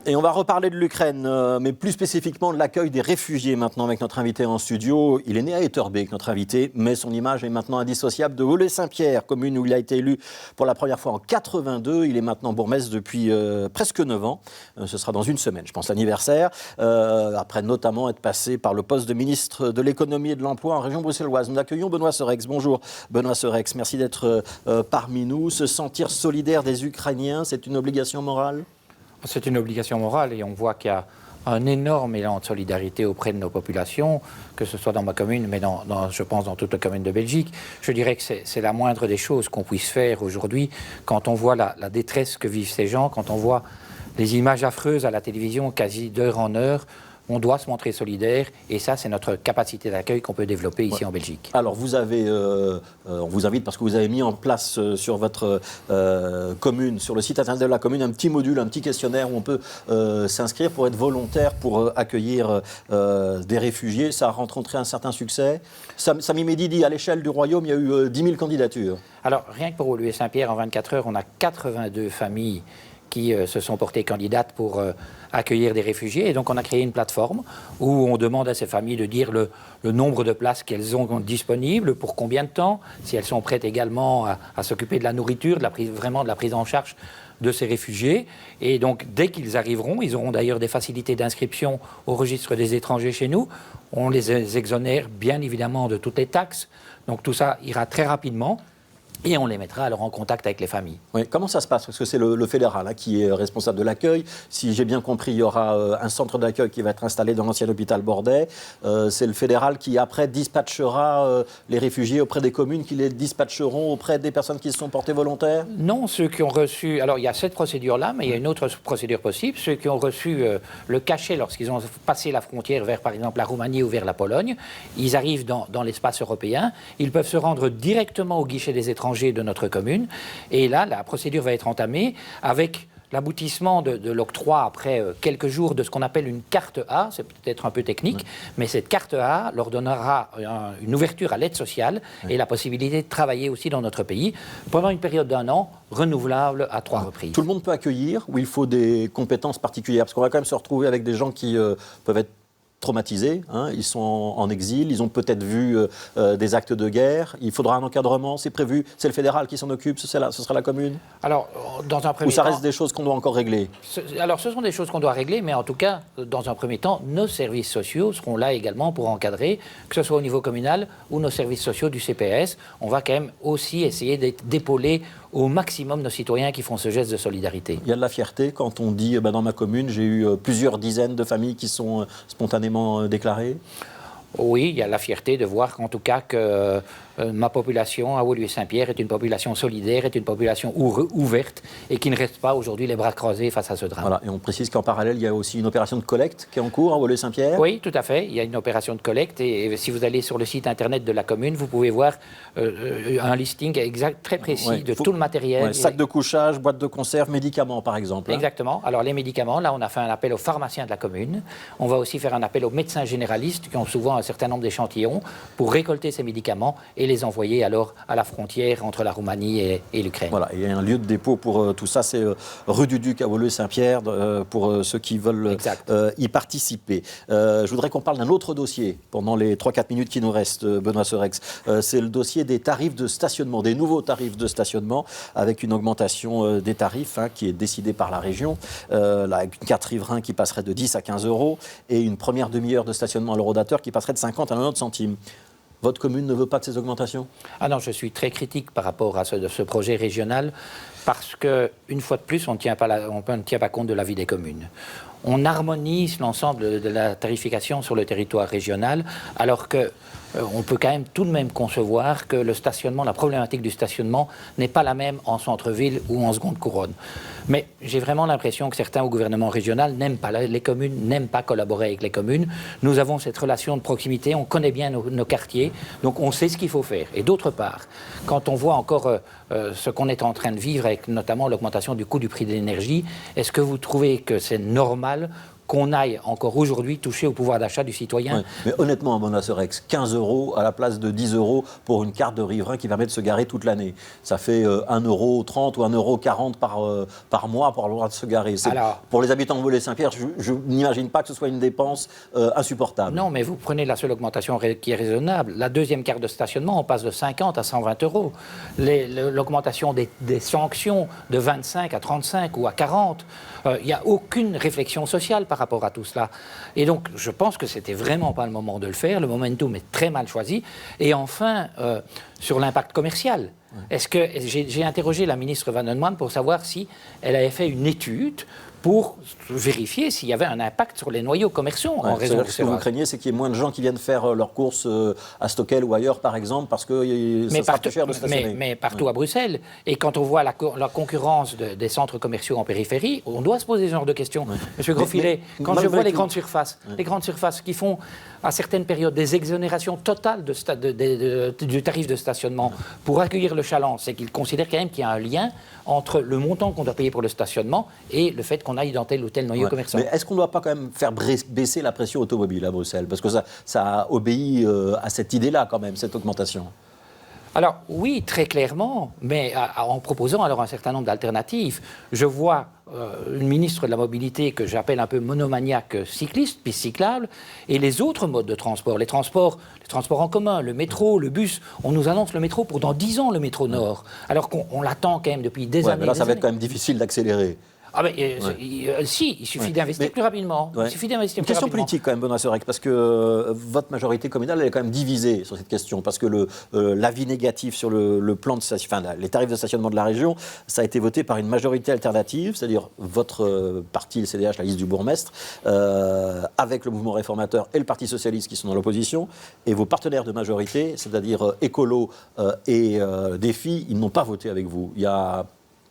Et on va reparler de l'Ukraine, mais plus spécifiquement de l'accueil des réfugiés maintenant avec notre invité en studio. Il est né à Etterbeek, notre invité, mais son image est maintenant indissociable de Woluwe-Saint-Pierre, commune où il a été élu pour la première fois en 82. Il est maintenant bourgmestre depuis presque 9 ans. Ce sera dans une semaine, je pense, l'anniversaire. Après notamment être passé par le poste de ministre de l'économie et de l'emploi en région bruxelloise. Nous accueillons Benoît Serex. Bonjour Benoît Serex, merci d'être parmi nous. Se sentir solidaire des Ukrainiens, c'est une obligation morale ? C'est une obligation morale et on voit qu'il y a un énorme élan de solidarité auprès de nos populations, que ce soit dans ma commune, mais je pense dans toute la commune de Belgique. Je dirais que c'est la moindre des choses qu'on puisse faire aujourd'hui quand on voit la détresse que vivent ces gens, quand on voit les images affreuses à la télévision quasi d'heure en heure. On doit se montrer solidaire et ça, c'est notre capacité d'accueil qu'on peut développer ici en Belgique. Alors, vous avez, on vous invite parce que vous avez mis en place sur votre commune, sur le site internet de la commune, un petit module, un petit questionnaire où on peut s'inscrire pour être volontaire pour accueillir des réfugiés. Ça a rencontré un certain succès. Sami Mehdi dit à l'échelle du royaume, il y a eu 10 000 candidatures. Alors, rien que pour Woluwe-Saint-Pierre, en 24 heures, on a 82 familles qui se sont portées candidates pour accueillir des réfugiés. Et donc, on a créé une plateforme où on demande à ces familles de dire le nombre de places qu'elles ont disponibles, pour combien de temps, si elles sont prêtes également à s'occuper de la nourriture, vraiment de la prise en charge de ces réfugiés. Et donc, dès qu'ils arriveront, ils auront d'ailleurs des facilités d'inscription au registre des étrangers chez nous. On les exonère bien évidemment de toutes les taxes. Donc, tout ça ira très rapidement. Et on les mettra alors en contact avec les familles. Oui, comment ça se passe ? Parce que c'est le fédéral qui est responsable de l'accueil. Si j'ai bien compris, il y aura un centre d'accueil qui va être installé dans l'ancien hôpital Bordet. C'est le fédéral qui, après, dispatchera les réfugiés auprès des communes, qui les dispatcheront auprès des personnes qui se sont portées volontaires ? Non, ceux qui ont reçu... Alors, il y a cette procédure-là, mais il y a une autre procédure possible. Ceux qui ont reçu le cachet lorsqu'ils ont passé la frontière vers, par exemple, la Roumanie ou vers la Pologne, ils arrivent dans l'espace européen. Ils peuvent se rendre directement au guichet des étrangers de notre commune. Et là, la procédure va être entamée avec l'aboutissement de l'octroi après quelques jours de ce qu'on appelle une carte A. C'est peut-être un peu technique, mais cette carte A leur donnera une ouverture à l'aide sociale et la possibilité de travailler aussi dans notre pays pendant une période d'1 an, renouvelable à 3 reprises. Tout le monde peut accueillir ou il faut des compétences particulières ? Parce qu'on va quand même se retrouver avec des gens qui peuvent être traumatisés, ils sont en exil, ils ont peut-être vu des actes de guerre, il faudra un encadrement, c'est prévu, c'est le fédéral qui s'en occupe, ce sera la commune ? Alors, dans un premier temps... Ou ça temps, reste des choses qu'on doit encore régler ? Alors, ce sont des choses qu'on doit régler, mais en tout cas, dans un premier temps, nos services sociaux seront là également pour encadrer, que ce soit au niveau communal ou nos services sociaux du CPS. On va quand même aussi essayer d'épauler au maximum nos citoyens qui font ce geste de solidarité. Il y a de la fierté quand on dit, dans ma commune, j'ai eu plusieurs dizaines de familles qui sont spontanément déclarées ? Oui, il y a la fierté de voir qu'en tout cas que ma population à Woluwe-Saint-Pierre est une population solidaire, est une population ouverte et qui ne reste pas aujourd'hui les bras croisés face à ce drame. Voilà, et on précise qu'en parallèle, il y a aussi une opération de collecte qui est en cours à Woluwe-Saint-Pierre. Oui, tout à fait. Il y a une opération de collecte et si vous allez sur le site internet de la commune, vous pouvez voir un listing exact, très précis de tout le matériel. Sac de couchage, boîte de conserve, médicaments par exemple. Exactement. Alors les médicaments, là on a fait un appel aux pharmaciens de la commune. On va aussi faire un appel aux médecins généralistes qui ont souvent un certain nombre d'échantillons pour récolter ces médicaments et les envoyer alors à la frontière entre la Roumanie et l'Ukraine. Voilà, il y a un lieu de dépôt pour tout ça, c'est rue du Duc à Woluwe-Saint-Pierre pour ceux qui veulent y participer. Je voudrais qu'on parle d'un autre dossier pendant les 3-4 minutes qui nous restent, Benoît Serex. C'est le dossier des tarifs de stationnement, des nouveaux tarifs de stationnement avec une augmentation des tarifs qui est décidée par la région, avec une carte riverain qui passerait de 10 à 15 euros et une première demi-heure de stationnement à l'eurodateur qui passerait de 50 à 90 centimes. Votre commune ne veut pas de ces augmentations ? Ah non, je suis très critique par rapport à ce projet régional parce qu'une fois de plus, on ne tient pas compte de la vie des communes. On harmonise l'ensemble de la tarification sur le territoire régional alors que on peut quand même tout de même concevoir que le stationnement, la problématique du stationnement n'est pas la même en centre-ville ou en seconde couronne. Mais j'ai vraiment l'impression que certains au gouvernement régional n'aiment pas les communes, n'aiment pas collaborer avec les communes. Nous avons cette relation de proximité, on connaît bien nos quartiers, donc on sait ce qu'il faut faire. Et d'autre part, quand on voit encore ce qu'on est en train de vivre avec notamment l'augmentation du coût du prix de l'énergie, est-ce que vous trouvez que c'est normal qu'on aille encore aujourd'hui toucher au pouvoir d'achat du citoyen. Oui, mais honnêtement, Benoît Serex, 15 € à la place de 10 € pour une carte de riverain qui permet de se garer toute l'année. Ça fait 1,30 € ou 1,40 € par mois pour avoir le droit de se garer. Alors, pour les habitants de Volée-Saint-Pierre, je n'imagine pas que ce soit une dépense insupportable. Non, mais vous prenez la seule augmentation qui est raisonnable. La deuxième carte de stationnement, on passe de 50 à 120 €. L'augmentation des sanctions de 25 à 35 ou à 40, il n'y a aucune réflexion sociale par rapport à tout cela. Et donc, je pense que c'était vraiment pas le moment de le faire. Le momentum est très mal choisi. Et enfin, sur l'impact commercial. Est-ce que j'ai interrogé la ministre Van Den Mann pour savoir si elle avait fait une étude pour vérifier s'il y avait un impact sur les noyaux commerciaux en raison de ce que vous craignez, c'est qu'il y ait moins de gens qui viennent faire leurs courses à Stockel ou ailleurs, par exemple, parce que ça sera plus cher de stationner. Mais partout à Bruxelles. Et quand on voit la concurrence des centres commerciaux en périphérie, on doit se poser ce genre de questions. Monsieur Grosfilet, quand je vois les grandes surfaces qui font à certaines périodes des exonérations totales du tarif de stationnement pour accueillir le chaland, c'est qu'ils considèrent quand même qu'il y a un lien entre le montant qu'on doit payer pour le stationnement et le fait qu'on aille dans tel ou tel noyau commerçant. Mais est-ce qu'on ne doit pas quand même faire baisser la pression automobile à Bruxelles? Parce que ça obéit à cette idée-là quand même, cette augmentation. Alors oui, très clairement, mais en proposant alors un certain nombre d'alternatives. Je vois une ministre de la mobilité que j'appelle un peu monomaniaque cycliste, piste cyclable, et les autres modes de transport, les transports en commun, le métro, le bus. On nous annonce le métro pour dans 10 ans, le métro Nord, alors qu'on l'attend quand même depuis des années. Mais là, ça va être quand même difficile d'accélérer. Il suffit d'investir plus rapidement. Une question politique quand même, Benoît Serex, parce que votre majorité communale, elle est quand même divisée sur cette question, parce que l'avis négatif sur le plan de les tarifs de stationnement de la région, ça a été voté par une majorité alternative, c'est-à-dire votre parti, le CDH, la liste du bourgmestre, avec le mouvement réformateur et le Parti socialiste qui sont dans l'opposition, et vos partenaires de majorité, c'est-à-dire Écolo et Défi, ils n'ont pas voté avec vous. Il y a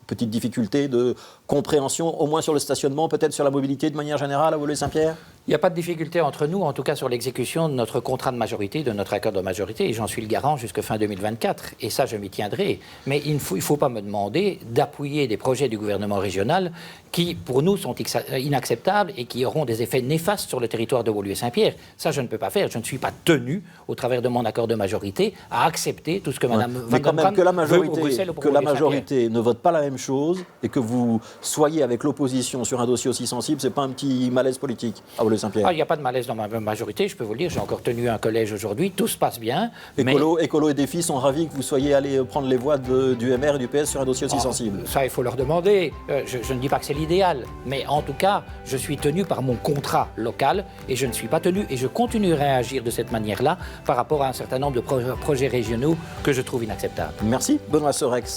petite difficulté de compréhension, au moins sur le stationnement, peut-être sur la mobilité de manière générale à Volée-Saint-Pierre? Il n'y a pas de difficulté entre nous, en tout cas sur l'exécution de notre contrat de majorité, de notre accord de majorité, et j'en suis le garant jusqu'à fin 2024, et ça je m'y tiendrai. Mais il ne faut pas me demander d'appuyer des projets du gouvernement régional qui, pour nous, sont inacceptables et qui auront des effets néfastes sur le territoire de Woluwe-Saint-Pierre. Ça, je ne peux pas faire. Je ne suis pas tenu, au travers de mon accord de majorité, à accepter tout ce que Mme Van Den Mann veut pour Bruxelles ou pour Woluwe-Saint-Pierre. Que la majorité ne vote pas la même chose et que vous soyez avec l'opposition sur un dossier aussi sensible, c'est pas un petit malaise politique à Woluwe-Saint-Pierre? Il n'y a pas de malaise dans ma majorité, je peux vous le dire. J'ai encore tenu un collège aujourd'hui, tout se passe bien. Écolo et Défi sont ravis que vous soyez allé prendre les voix du MR et du PS sur un dossier aussi sensible. Ça, il faut leur demander. Je ne dis pas que c'est l'idéal, mais en tout cas, je suis tenu par mon contrat local et je ne suis pas tenu et je continuerai à agir de cette manière-là par rapport à un certain nombre de projets régionaux que je trouve inacceptables. Merci, Benoît Serex.